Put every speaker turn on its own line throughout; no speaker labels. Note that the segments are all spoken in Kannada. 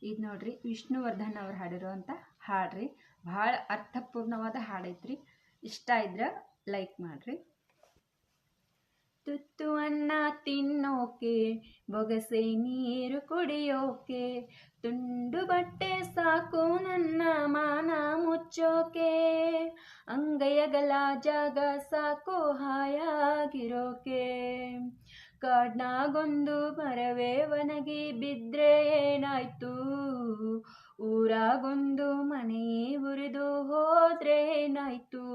ಇದು ನೋಡ್ರಿ ವಿಷ್ಣುವರ್ಧನ್ ಅವ್ರು ಹಾಡಿರೋಂಥ ಹಾಡ್ರಿ. ಭಾಳ ಅರ್ಥಪೂರ್ಣವಾದ ಹಾಡೈತ್ರಿ. ಇಷ್ಟ ಇದ್ರೆ ಲೈಕ್ ಮಾಡ್ರಿ. ತುತ್ತು ಅನ್ನ ತಿನ್ನೋಕೆ, ಬೊಗಸೆ ನೀರು ಕುಡಿಯೋಕೆ, ತುಂಡು ಬಟ್ಟೆ ಸಾಕು ನನ್ನ ಮಾನ ಮುಚ್ಚೋಕೆ, ಅಂಗೈಯಗಲ ಜಾಗ ಸಾಕು ಹಾಯಾಗಿರೋಕೆ, ಕಾಡ್ನಾಗೊಂದು ಮರವೇ ಒಣಗಿ ಬಿದ್ರೆ ಏನಾಯ್ತು, ಊರಾಗೊಂದು ಮನೆಯೇ ಉರಿದು ಹೋದ್ರೆ ಏನಾಯ್ತು,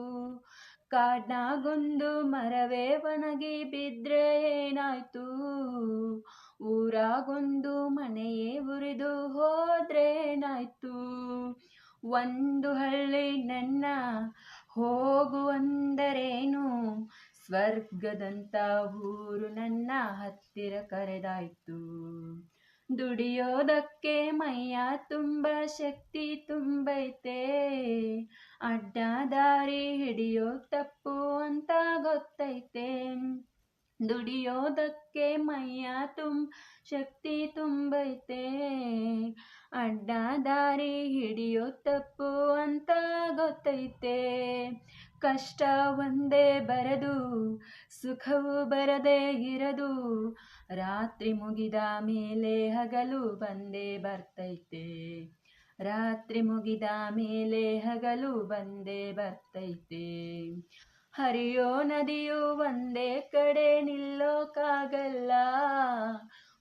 ಕಾಡ್ನಾಗೊಂದು ಮರವೇ ಒಣಗಿ ಬಿದ್ರೆ ಏನಾಯ್ತು, ಊರಾಗೊಂದು ಮನೆಯೇ ಉರಿದು ಹೋದ್ರೆ ಏನಾಯ್ತು, ಒಂದು ಹಳ್ಳಿ ನನ್ನ ಹೋಗುವಂದರೇನು, ಸ್ವರ್ಗದಂತ ಊರು ನನ್ನ ಹತ್ತಿರ ಕರೆದಾಯ್ತು, ದುಡಿಯೋದಕ್ಕೆ ಮೈಯ ತುಂಬ ಶಕ್ತಿ ತುಂಬೈತೆ, ಅಡ್ಡ ದಾರಿ ಹಿಡಿಯೋ ತಪ್ಪು ಅಂತ ಗೊತ್ತೈತೆ, ದುಡಿಯೋದಕ್ಕೆ ಮೈಯ ಶಕ್ತಿ ತುಂಬೈತೆ, ಅಡ್ಡ ದಾರಿ ಹಿಡಿಯೋ ತಪ್ಪು ಅಂತ ಗೊತ್ತೈತೆ, ಕಷ್ಟ ಒಂದೇ ಬರದು ಸುಖವು ಬರದೇ ಇರದು, ರಾತ್ರಿ ಮುಗಿದ ಮೇಲೆ ಹಗಲು ಬಂದೇ ಬರ್ತೈತೆ, ರಾತ್ರಿ ಮುಗಿದ ಮೇಲೆ ಹಗಲು ಬಂದೇ ಬರ್ತೈತೆ, ಹರಿಯೋ ನದಿಯು ಒಂದೇ ಕಡೆ ನಿಲ್ಲೋಕಾಗಲ್ಲ,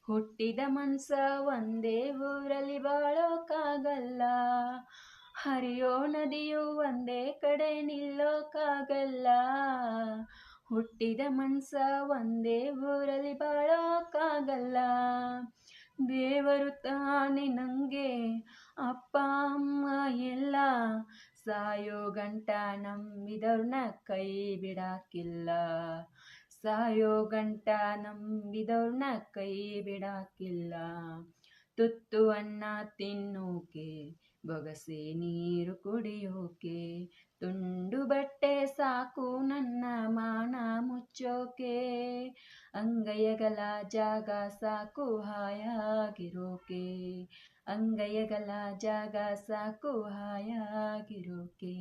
ಹುಟ್ಟಿದ ಮನ್ಸ ಒಂದೇ ಊರಲ್ಲಿ ಬಾಳೋಕಾಗಲ್ಲ, ಹರಿಯೋ ನದಿಯು ಒಂದೇ ಕಡೆ ನಿಲ್ಲೋಕಾಗಲ್ಲ, ಹುಟ್ಟಿದ ಮನ್ಸ ಒಂದೇ ಊರಲ್ಲಿ ಬಾಳೋಕಾಗಲ್ಲ, ದೇವರು ತಾನೆ ನಂಗೆ ಅಪ್ಪ ಅಮ್ಮ ಎಲ್ಲ, ಸಾಯೋ ಗಂಟ ನಂಬಿದವ್ರನ್ನ ಕೈ ಬಿಡಾಕಿಲ್ಲ, ಸಾಯೋ ಗಂಟ ನಂಬಿದವ್ರನ್ನ ಕೈ ಬಿಡಾಕಿಲ್ಲ, ತುತ್ತು ಅನ್ನ ತಿನ್ನೋಕೆ, ಬೊಗಸೆ ನೀರು ಕುಡಿಯೋಕೆ, ತುಂಡು ಬಟ್ಟೆ ಸಾಕು ನನ್ನ ಮಾನ ಮುಚ್ಚೋಕೆ, ಅಂಗೈಯಗಲ ಜಾಗ ಸಾಕು ಹಾಯಾಗಿರೋಕೆ, ಅಂಗೈಯಗಲ ಜಾಗ ಸಾಕು ಹಾಯಾಗಿರೋಕೆ.